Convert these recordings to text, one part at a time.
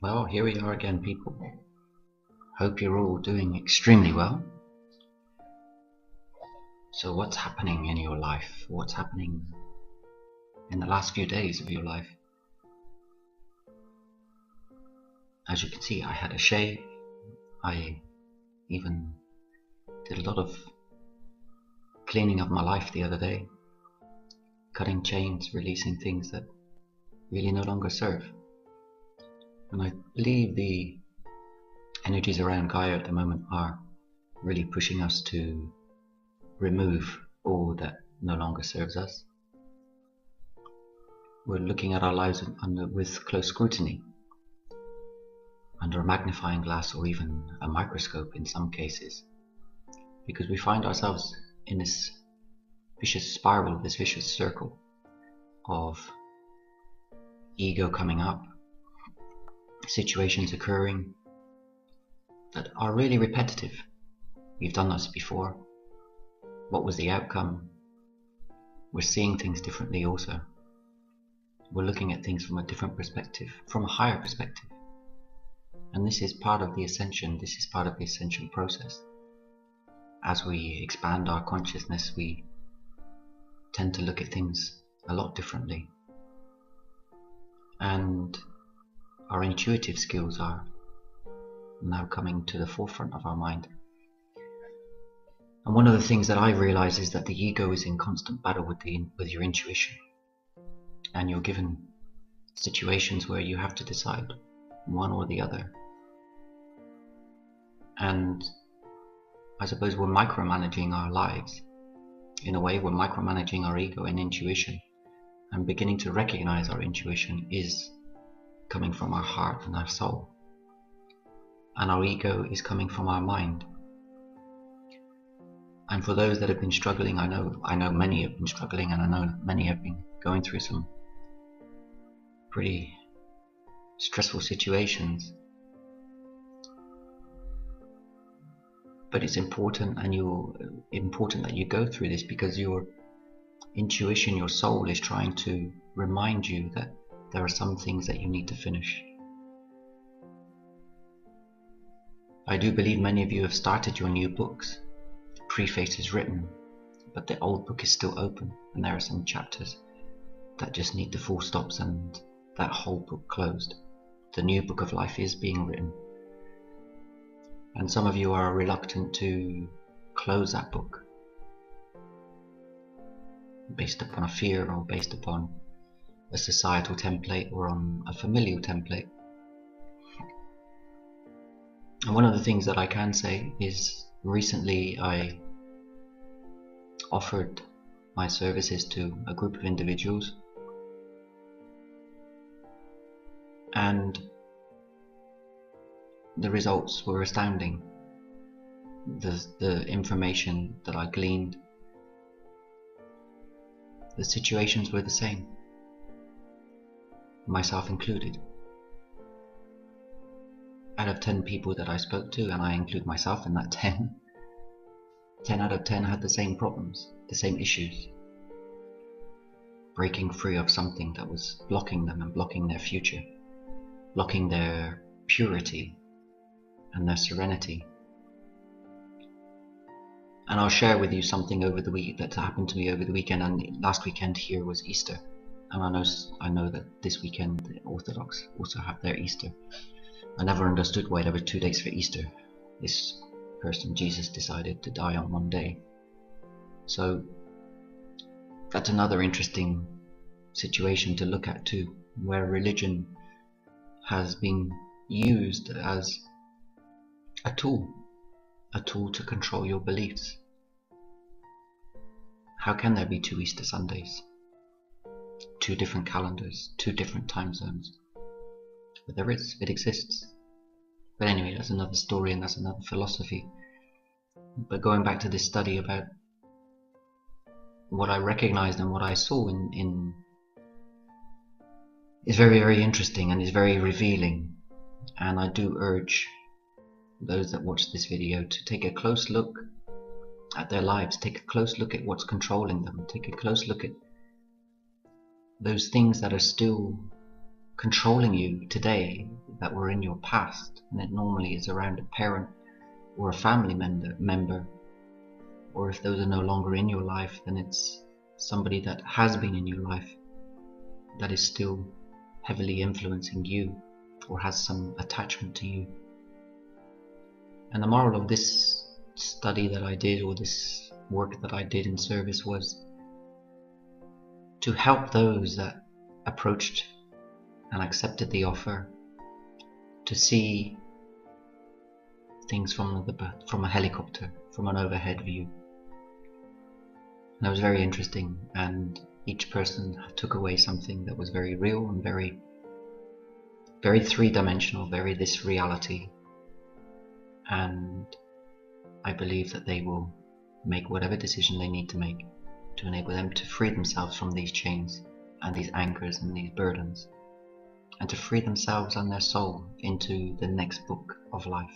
Well, here we are again, people. Hope you're all doing extremely well. So what's happening in your life? What's happening in the last few days of your life? As you can see, I had a shave. I even did a lot of cleaning of my life the other day. Cutting chains, releasing things that really no longer serve. And I believe the energies around Gaia at the moment are really pushing us to remove all that no longer serves us. We're looking at our lives with close scrutiny, under a magnifying glass or even a microscope in some cases, because we find ourselves in this vicious spiral, this vicious circle of ego coming up, situations occurring that are really repetitive. We've done this before. What was the outcome? We're seeing things differently also. We're looking at things from a different perspective, from a higher perspective. And this is part of the ascension, this is part of the ascension process. As we expand our consciousness, we tend to look at things a lot differently. And our intuitive skills are now coming to the forefront of our mind. And one of the things that I realize is that the ego is in constant battle with your intuition. And you're given situations where you have to decide one or the other. And I suppose we're micromanaging our lives. In a way, we're micromanaging our ego and intuition, and beginning to recognize our intuition is coming from our heart and our soul. And our ego is coming from our mind. And for those that have been struggling, I know many have been struggling, and I know many have been going through some pretty stressful situations. But it's important that you go through this, because your intuition, your soul is trying to remind you that there are some things that you need to finish. I do believe many of you have started your new books. The preface is written, but the old book is still open, and there are some chapters that just need the full stops and that whole book closed. The new book of life is being written. And some of you are reluctant to close that book, based upon a fear, or based upon a societal template, or on a familial template. And one of the things that I can say is, recently I offered my services to a group of individuals, and the results were astounding. The information that I gleaned, the situations were the same, myself included. Out of 10 people that I spoke to, and I include myself in that 10 out of 10 had the same problems, the same issues, breaking free of something that was blocking them and blocking their future, blocking their purity and their serenity. And I'll share with you something over the week that happened to me over the weekend. And last weekend here was Easter, and I know that this weekend the Orthodox also have their Easter. I never understood why there were 2 days for Easter. This person, Jesus, decided to die on one day. So that's another interesting situation to look at too, where religion has been used as a tool to control your beliefs. How can there be 2 Easter Sundays? 2 different calendars, 2 different time zones? But there is, it exists. But anyway, that's another story, and that's another philosophy. But going back to this study about what I recognized and what I saw in is very, very interesting, and is very revealing. And I do urge those that watch this video to take a close look at their lives, take a close look at what's controlling them, take a close look at those things that are still controlling you today that were in your past, and it normally is around a parent or a family member, or if those are no longer in your life, then it's somebody that has been in your life that is still heavily influencing you or has some attachment to you. And the moral of this study that I did, or this work that I did in service, was to help those that approached and accepted the offer to see things from a helicopter, from an overhead view. And that was very interesting, and each person took away something that was very real and very, very three-dimensional, very this reality. And I believe that they will make whatever decision they need to make to enable them to free themselves from these chains and these anchors and these burdens, and to free themselves and their soul into the next book of life.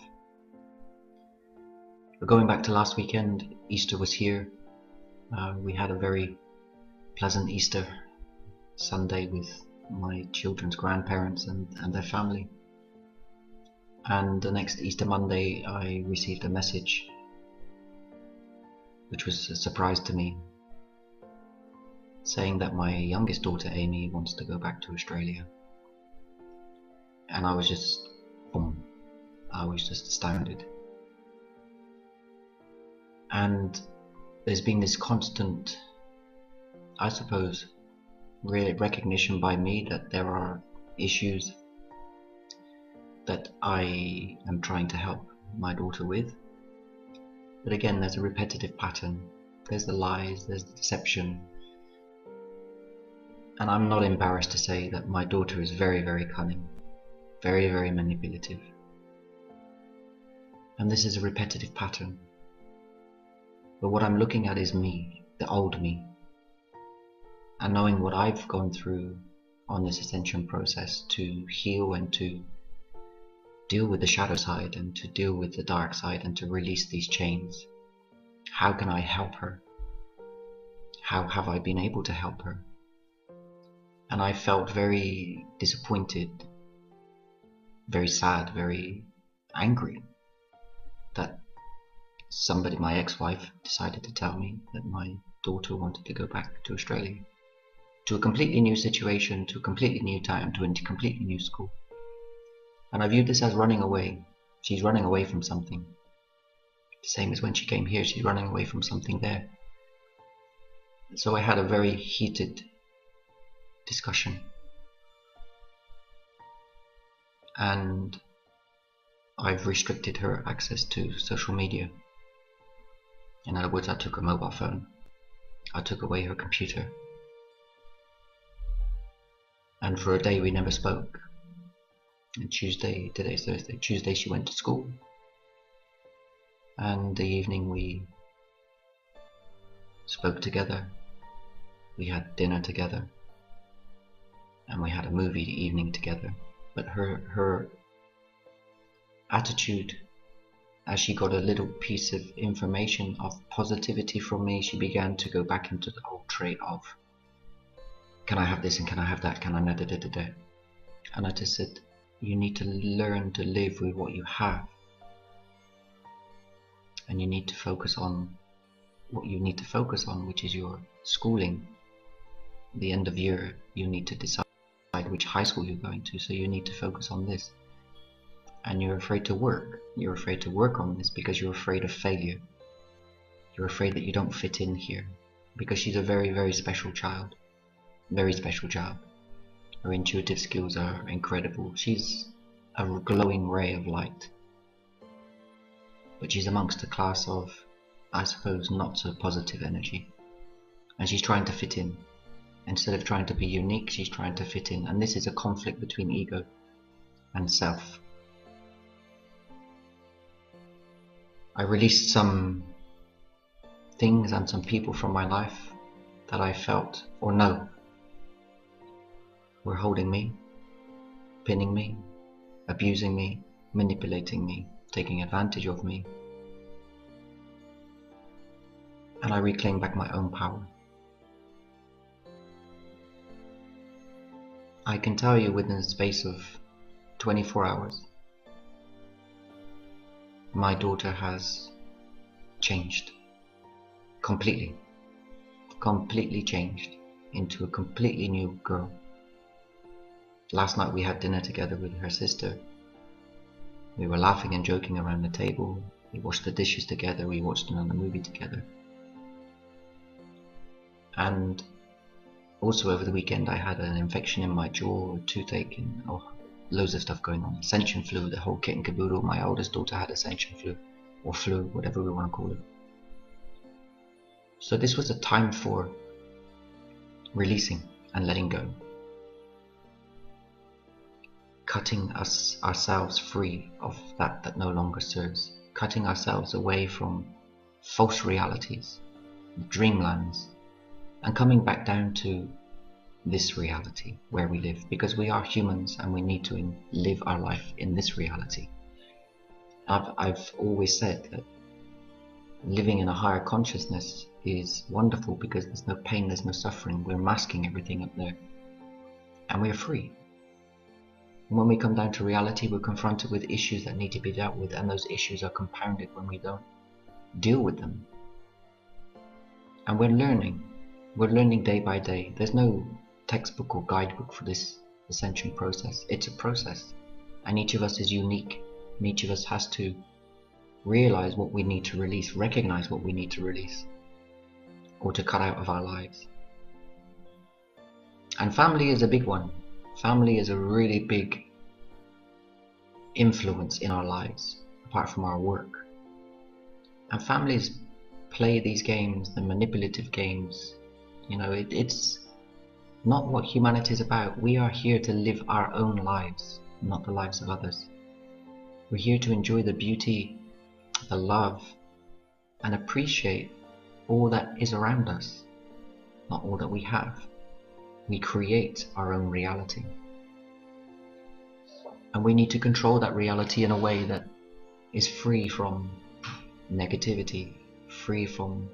But going back to last weekend, Easter was here. We had a very pleasant Easter Sunday with my children's grandparents and their family. And the next Easter Monday I received a message which was a surprise to me, saying that my youngest daughter Amy wants to go back to Australia. And I was just, boom, I was just astounded. And there's been this constant, I suppose, really recognition by me that there are issues that I am trying to help my daughter with. But again, there's a repetitive pattern. There's the lies, there's the deception. And I'm not embarrassed to say that my daughter is very, very cunning, very, very manipulative. And this is a repetitive pattern. But what I'm looking at is me, the old me. And knowing what I've gone through on this ascension process to heal and to deal with the shadow side and to deal with the dark side and to release these chains. How can I help her? How have I been able to help her? And I felt very disappointed, very sad, very angry that somebody, my ex-wife, decided to tell me that my daughter wanted to go back to Australia, to a completely new situation, to a completely new time, to a completely new school. And I viewed this as running away. She's running away from something. The same as when she came here, she's running away from something there. So I had a very heated discussion. And I've restricted her access to social media. In other words, I took her mobile phone. I took away her computer. And for a day we never spoke. And Tuesday, today's Thursday, Tuesday she went to school. And the evening we spoke together. We had dinner together. And we had a movie evening together. But her attitude, as she got a little piece of information of positivity from me, she began to go back into the old trait of, can I have this and can I have that, can I da da da da. And I just said, you need to learn to live with what you have. And you need to focus on what you need to focus on, which is your schooling. At the end of year, you need to decide which high school you're going to, so you need to focus on this. And you're afraid to work. You're afraid to work on this because you're afraid of failure. You're afraid that you don't fit in here. Because she's a very, very special child. Very special child. Her intuitive skills are incredible. She's a glowing ray of light. But she's amongst a class of, I suppose, not so positive energy. And she's trying to fit in. Instead of trying to be unique, she's trying to fit in. And this is a conflict between ego and self. I released some things and some people from my life that I felt, or know, were holding me, pinning me, abusing me, manipulating me, taking advantage of me. And I reclaimed back my own power. I can tell you within the space of 24 hours, my daughter has changed completely, completely changed into a completely new girl. Last night we had dinner together with her sister. We were laughing and joking around the table. We washed the dishes together. We watched another movie together. And also over the weekend I had an infection in my jaw, a toothache, and loads of stuff going on. Ascension flu, the whole kit and caboodle. My eldest daughter had ascension flu, or flu, whatever we want to call it. So this was a time for releasing and letting go. Cutting ourselves free of that no longer serves. Cutting ourselves away from false realities, dreamlands, and coming back down to this reality where we live, because we are humans and we need to live our life in this reality. I've always said that living in a higher consciousness is wonderful because there's no pain, there's no suffering. We're masking everything up there and we're free. And when we come down to reality, we're confronted with issues that need to be dealt with, and those issues are compounded when we don't deal with them. And we're learning day by day. There's no textbook or guidebook for this ascension process. It's a process, and each of us is unique, and each of us has to realize what we need to release, recognize what we need to release or to cut out of our lives. And family is a big one. Family is a really big influence in our lives, apart from our work. And families play these games, the manipulative games. You know, it's not what humanity is about. We are here to live our own lives, not the lives of others. We're here to enjoy the beauty, the love, and appreciate all that is around us, not all that we have. We create our own reality. And we need to control that reality in a way that is free from negativity, free from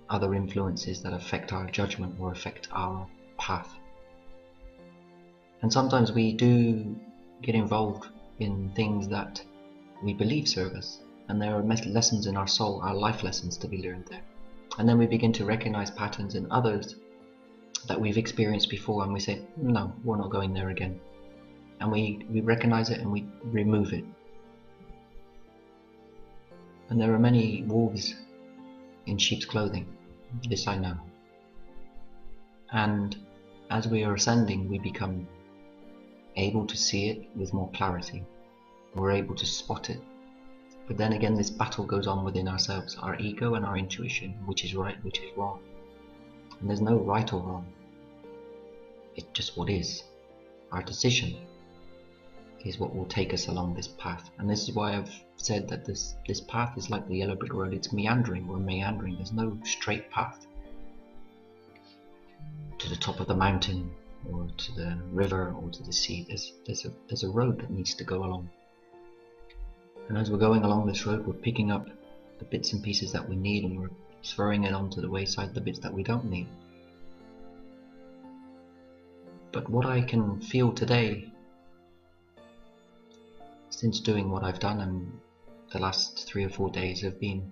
other influences that affect our judgment or affect our path. And sometimes we do get involved in things that we believe serve us, and there are lessons in our soul, our life lessons to be learned there. And then we begin to recognize patterns in others that we've experienced before, and we say, no, we're not going there again. And we recognize it and we remove it. And there are many wolves in sheep's clothing, this I know. And as we are ascending, we become able to see it with more clarity. We're able to spot it. But then again, this battle goes on within ourselves, our ego and our intuition, which is right, which is wrong. And there's no right or wrong. It's just what is. Our decision is what will take us along this path. And this is why I've said that this path is like the yellow brick road. It's meandering. We're meandering. There's no straight path to the top of the mountain or to the river or to the sea. There's a road that needs to go along. And as we're going along this road, we're picking up the bits and pieces that we need, and we're throwing it onto the wayside, the bits that we don't need. But what I can feel today, since doing what I've done, and the last 3 or 4 days have been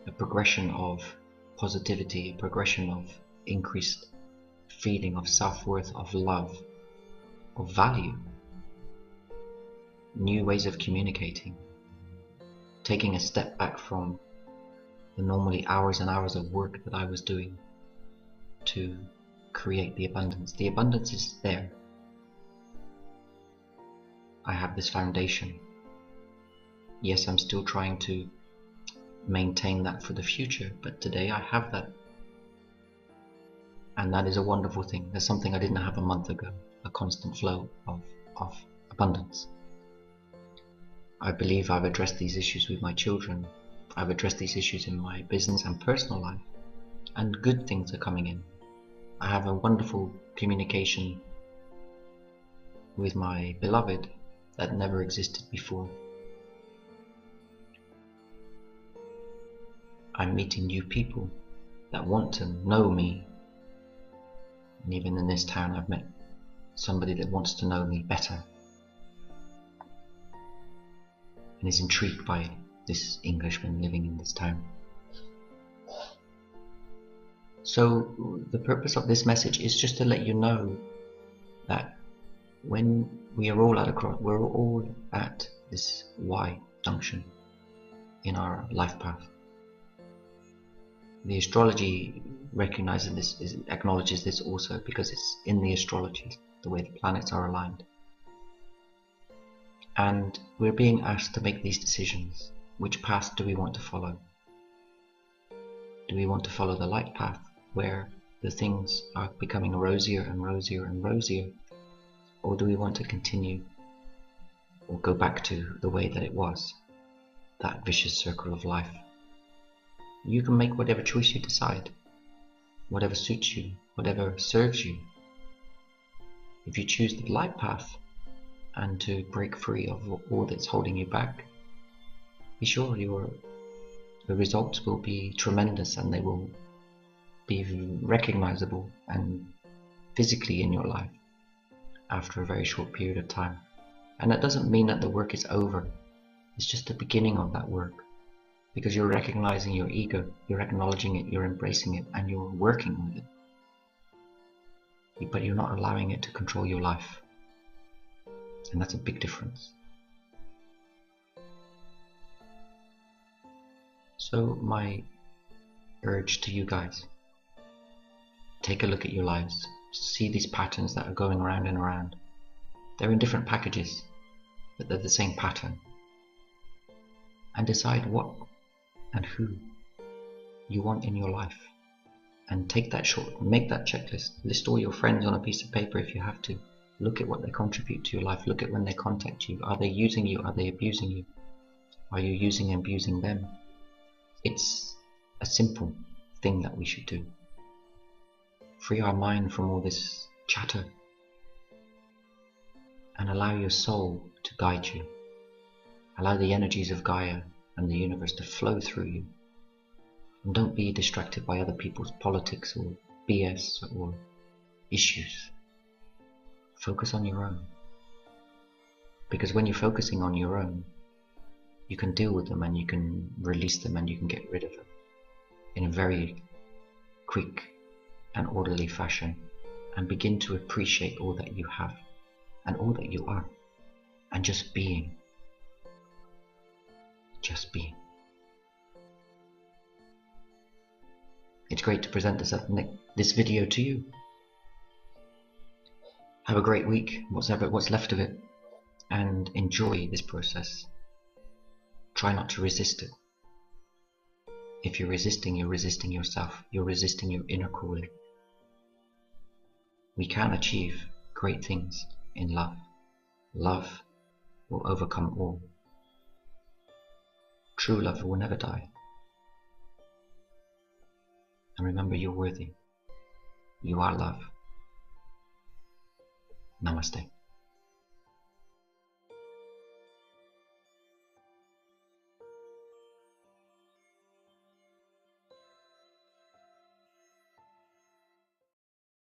a progression of positivity, a progression of increased feeling of self-worth, of love, of value, new ways of communicating, taking a step back from the normally hours and hours of work that I was doing to create the abundance. The abundance is there. I have this foundation. Yes, I'm still trying to maintain that for the future, but today I have that. And that is a wonderful thing. There's something I didn't have a month ago, a constant flow of abundance. I believe I've addressed these issues with my children. I've addressed these issues in my business and personal life, and good things are coming in. I have a wonderful communication with my beloved that never existed before. I'm meeting new people that want to know me, and even in this town I've met somebody that wants to know me better and is intrigued by this Englishman living in this town. So the purpose of this message is just to let you know that when we are all at a cross, we're all at this Y junction in our life path. The astrology recognizes this, acknowledges this also, because it's in the astrology, the way the planets are aligned. And we're being asked to make these decisions. Which path do we want to follow? Do we want to follow the light path, where the things are becoming rosier and rosier and rosier? Or do we want to continue or go back to the way that it was, that vicious circle of life? You can make whatever choice you decide, whatever suits you, whatever serves you. If you choose the light path and to break free of all that's holding you back, be sure the results will be tremendous, and they will be recognizable and physically in your life after a very short period of time. And that doesn't mean that the work is over. It's just the beginning of that work, because you're recognizing your ego, you're acknowledging it, you're embracing it, and you're working with it. But you're not allowing it to control your life. And that's a big difference. So my urge to you guys, take a look at your lives. See these patterns that are going around and around. They're in different packages, but they're the same pattern. And decide what and who you want in your life. And take that make that checklist. List all your friends on a piece of paper if you have to. Look at what they contribute to your life. Look at when they contact you. Are they using you? Are they abusing you? Are you using and abusing them? It's a simple thing that we should do. Free our mind from all this chatter and allow your soul to guide you. Allow the energies of Gaia and the universe to flow through you. And don't be distracted by other people's politics or BS or issues. Focus on your own. Because when you're focusing on your own, you can deal with them and you can release them and you can get rid of them in a very quick and orderly fashion, and begin to appreciate all that you have and all that you are, and just being. Just being. It's great to present this video to you. Have a great week, what's left of it, and enjoy this process. Try not to resist it. If you're resisting yourself. You're resisting your inner calling. We can achieve great things in love. Love will overcome all. True love will never die. And remember, you're worthy. You are love. Namaste.